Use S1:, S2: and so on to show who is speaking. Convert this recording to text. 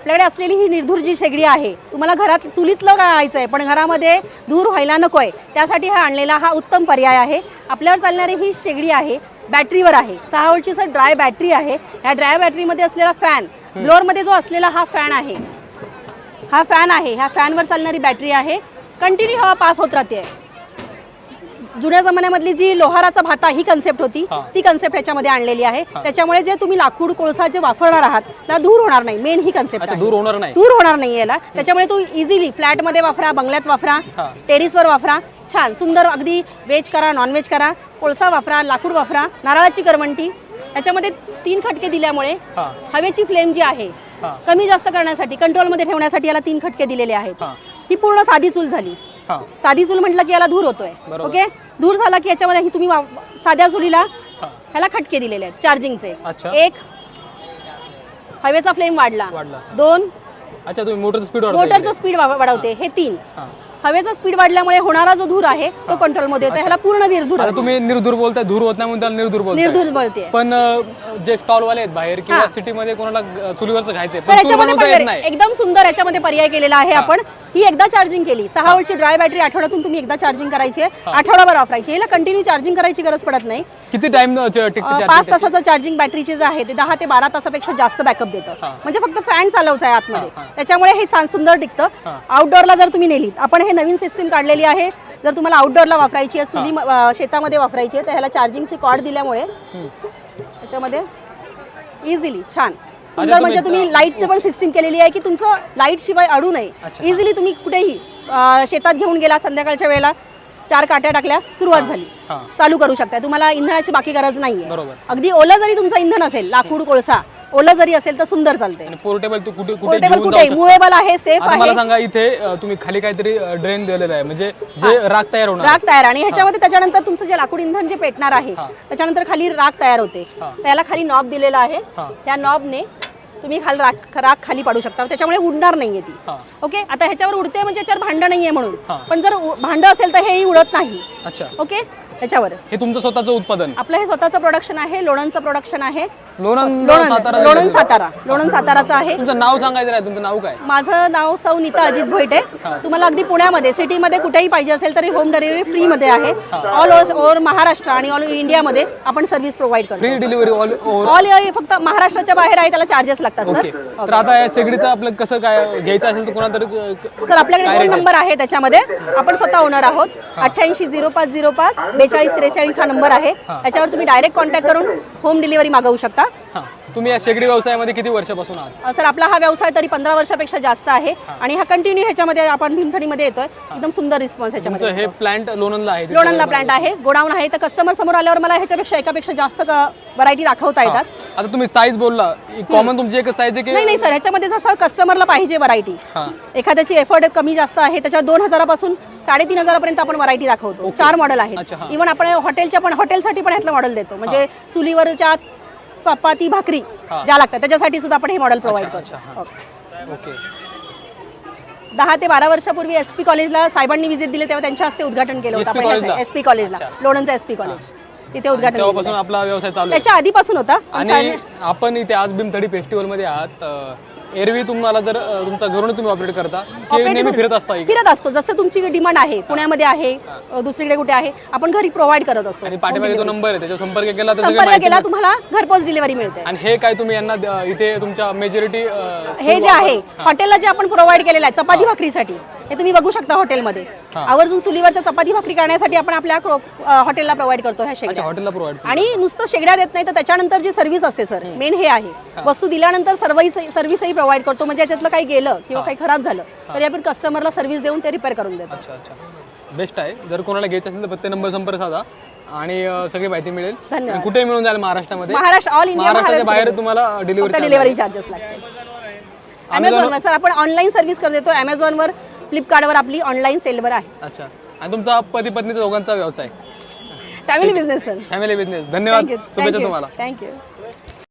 S1: आपल्याकडे असलेली ही निर्धूर जी शेगडी आहे, तुम्हाला घरात चुलीतलं करायचं आहे पण घरामध्ये धूर व्हायला नको आहे, त्यासाठी हा आणलेला हा उत्तम पर्याय आहे. आपल्यावर चालणारी ही शेगडी आहे, बॅटरीवर आहे. 6 व्होल्टची ड्राय बॅटरी आहे. या ड्राय बॅटरीमध्ये असलेला फॅन, ब्लोअरमध्ये जो असलेला हा फॅन आहे, हा फॅन आहे, ह्या फॅनवर चालणारी बॅटरी आहे. कंटिन्यू हवा पास होत राहते. जुन्या जमान्यामधली जी लोहाराचा भाता ही कन्सेप्ट होती, ती कन्सेप्ट ह्याच्यामध्ये आणलेली आहे. त्याच्यामुळे जे तुम्ही लाकूड कोळसा जे वापरणार आहात त्याला धूर होणार नाही. मेन ही कन्सेप्ट आहे, धूर होणार नाही याला. त्याच्यामुळे तू इझिली फ्लॅटमध्ये वापरा, बंगल्यात वापरा, टेरिसवर वापरा. छान सुंदर अगदी व्हेज करा, नॉनव्हेज करा, कोळसा वापरा, लाकूड वापरा, नारळाची करवंटी. याच्यामध्ये 3 खटके दिल्यामुळे हवेची फ्लेम जी आहे कमी जास्त करण्यासाठी, कंट्रोलमध्ये ठेवण्यासाठी याला 3 खटके दिलेले आहेत. ही पूर्ण साधी चूल झाली. साधी चूल म्हटलं की याला धूर होतोय. ओके, धूर झाला की याच्यामध्ये ही तुम्ही साध्या चुलीला ह्याला खटके दिलेले आहेत चार्जिंगचे. 1 हवेचा फ्लेम वाढला, 2
S2: तुम्ही
S1: मोटरचं स्पीड वाढवते, हे 3 हवेचा स्पीड वाढल्यामुळे होणारा जो धूर आहे तो कंट्रोलमध्ये होतो. ह्याला पूर्ण निर्धूर.
S2: तुम्ही निर्धूर बोलताय, धूर होत नाही म्हणून त्याला निर्धूर बोलताय. पण जे स्टॉल वाले आहेत बाहेर किंवा सिटी मध्ये कोणाला चुलीवरचं खायचंय पण चूल बनवता येत नाही,
S1: एकदम सुंदर याच्यामध्ये पर्याय केलेला आहे. आपण ही एकदा चार्जिंग केली, 6 व्होल्टची ड्राय बॅटरी आठवड्यातून तुम्ही एकदा चार्जिंग करायची आहे, आठवडाभर वापरायची. याला कंटिन्यू चार्जिंग करायची गरज पडत नाही.
S2: किती टाइम
S1: 5 तासाचं चार्जिंग बॅटरीचे जे आहे ते 10 ते 12 तासापेक्षा जास्त बॅकअप देतं. म्हणजे फक्त फॅन चालवायचा आहे आतमध्ये, त्याच्यामुळे हे छान सुंदर टिकतं. आउटडोअरला जर तुम्ही नेलीत, आपण हे नवीन सिस्टीम काढलेली आहे. जर तुम्हाला आउटडोअरला वापरायची आहे, चुली शेतामध्ये वापरायची आहे, तर ह्याला चार्जिंगची कॉर्ड दिल्यामुळे त्याच्यामध्ये इझिली छान सुंदर, म्हणजे तुम्ही लाईटचं पण सिस्टीम केलेली आहे की तुमचं लाईट शिवाय अडू नये. इझिली तुम्ही कुठेही शेतात घेऊन गेला, संध्याकाळच्या वेळेला 4 काट्या टाकल्या, सुरुवात झाली, चालू करू शकता. तुम्हाला इंधनाची बाकी गरज नाहीये. अगदी ओलं जरी तुमचं इंधन असेल, लाकूड कोळसा ओलं जरी असेल तर सुंदर चालते.
S2: पोर्टेबल कुठे
S1: मुव्हेबल आहे, सेफ आहे.
S2: मला सांगा, इथे तुम्ही खाली काहीतरी ड्रेन दिलेलं आहे, म्हणजे जे राख तयार होणार,
S1: राख तयार, आणि ह्याच्यामध्ये त्याच्यानंतर तुमचं जे लाकूड इंधन जे पेटणार आहे त्याच्यानंतर खाली राख तयार होते. त्याला खाली नॉब दिलेला आहे. त्या नॉबने तुम्ही राख खाली पाडू शकता, त्याच्यामुळे उडणार नाहीये ती. ओके, आता ह्याच्यावर उडते म्हणजे याच्यावर भांडं नाहीये म्हणून, पण जर भांडं असेल तर हेही उडत नाही. ओके, त्याच्यावर
S2: हे तुमचं स्वतःचं उत्पादन,
S1: आपलं हे स्वतःचं प्रोडक्शन आहे. लोणंदचं प्रोडक्शन आहे.
S2: लोणंद
S1: साताराचं आहे.
S2: तुमचं नाव सांगायचं आहे. तुमचं नाव काय?
S1: माझं नाव सौ नीता अजित भोईटे. तुम्हाला अगदी पुण्यामध्ये सिटीमध्ये कुठेही पाहिजे असेल तरी होम डिलिव्हरी फ्री मध्ये आहे. ऑल ओव्हर महाराष्ट्र आणि ऑल इंडियामध्ये आपण सर्व्हिस प्रोव्हाइड करतो.
S2: फ्री डिलिव्हरी
S1: ऑल फक्त महाराष्ट्राच्या बाहेर आहे, त्याला चार्जेस लागतात सर.
S2: तर आता या शेगडीचं आपलं कसं काय घ्यायचं असेल तर कोणातरी
S1: सर, आपल्याकडे 2 नंबर आहे त्याच्यामध्ये. आपण स्वतः ओनर आहोत. 880505 4243 हा नंबर आहे. त्याच्यावर तुम्ही डायरेक्ट कॉन्टॅक्ट करून होम डिलिव्हरी मागवू शकता.
S2: तुम्ही या शेगडी व्यवसायामध्ये किती वर्षापासून आहात?
S1: सर, आपला हा व्यवसाय तरी 15 वर्षापेक्षा जास्त आहे आणि हा कंटिन्यू ह्याच्यामध्ये आपण भीमथडीमध्ये येतोय. एकदम सुंदर रिस्पॉन्स ह्याच्यामध्ये.
S2: हे प्लांट लोणंदला आहे?
S1: लोणंदला प्लांट आहे, गोडाऊन आहे. तर कस्टमर समोर आल्यावर मला ह्याच्यापेक्षा एकापेक्षा जास्त व्हरायटी दाखवता येतात.
S2: आता तुम्ही साईज बोलला, कॉमन तुमची एकच साईज आहे की
S1: नाही? सर, ह्याच्यामध्ये जसं कस्टमरला पाहिजे व्हरायटी, एखाद्याची एफर्ट कमी जास्त आहे त्याच्यावर 2000 पासून 3500 पर्यंत आपण व्हरायटी दाखवतो. 4 मॉडेल आहेत. इव्हन आपण हॉटेलसाठी पण ह्यातलं मॉडेल देतो. म्हणजे चुलीवरच्या चपाती भाकरी ज्या लागतात त्याच्यासाठी सुद्धा आपण हे मॉडेल प्रोव्हाइड करतो.
S2: ओके.
S1: 10 ते 12 वर्षापूर्वी SP कॉलेजला साहेबांनी व्हिजिट दिली, तेव्हा त्यांच्या हस्ते उद्घाटन केलं होतं. SP कॉलेजला, लोणंदचं SP कॉलेज, तिथे उद्घाटन.
S2: तेव्हापासून आपला व्यवसाय चालू आहे?
S1: त्याच्या आधीपासून होता.
S2: आणि आपण इथे आज भीमथडी फेस्टिवल मध्ये आहात. एरवी तुम्हाला जर तुमचा घरून तुम्ही ऑपरेट करता की नेहमी फिरत
S1: असतो? जसं तुमची डिमांड आहे, पुण्यामध्ये आहे, दुसरीकडे कुठे आहे, आपण घरी प्रोव्हाइड करत असतो.
S2: आणि पाठीमागे जो नंबर आहे त्याच्यावर संपर्क
S1: केला तुम्हाला घरपोच डिलिव्हरी मिळते.
S2: आणि हे काय तुम्ही यांना इथे तुमच्या मेजॉरिटी
S1: हे जे आहे हॉटेलला जे आपण प्रोव्हाइड केलेलं आहे चपाती भाकरीसाठी, हे तुम्ही बघू शकता. हॉटेलमध्ये आवर्जून चुलीवरच्या चपाती भाकरी करण्यासाठी आपण आपल्या हॉटेलला प्रोव्हाइड करतो ह्या शेगड्या.
S2: हॉटेलला प्रोव्हाइड.
S1: आणि नुसतं शेगड्या देत नाही तर त्याच्यानंतर जी सर्व्हिस असते सर, मेन हे आहे. वस्तू दिल्यानंतर सर्व्हिसही प्रोव्हाइड करतो. म्हणजे याच्यातलं काही गेलं किंवा काही खराब झालं तरी आपण कस्टमरला सर्व्हिस देऊन ते रिपेअर करून देतो.
S2: बेस्ट आहे. जर कोणाला घ्यायचं असेल तर प्रत्येक नंबर संपर्क साधा आणि सगळी माहिती मिळेल. कुठे मिळून जाईल महाराष्ट्रामध्ये?
S1: ऑल इंडिया,
S2: महाराष्ट्राच्या बाहेर तुम्हाला
S1: डिलिव्हरी चार्जेस लागते. अमेझॉनवर सर आपण ऑनलाईन सर्व्हिस करत देतो. अमेझॉनवर, फ्लिपकार्टवर आपली ऑनलाईन सेलवर आहे.
S2: अच्छा. आणि तुमचा पती पत्नीचा दोघांचा व्यवसाय?
S1: Family business sir.
S2: Family business. धन्यवाद. शुभेच्छा तुम्हाला.
S1: थँक्यू.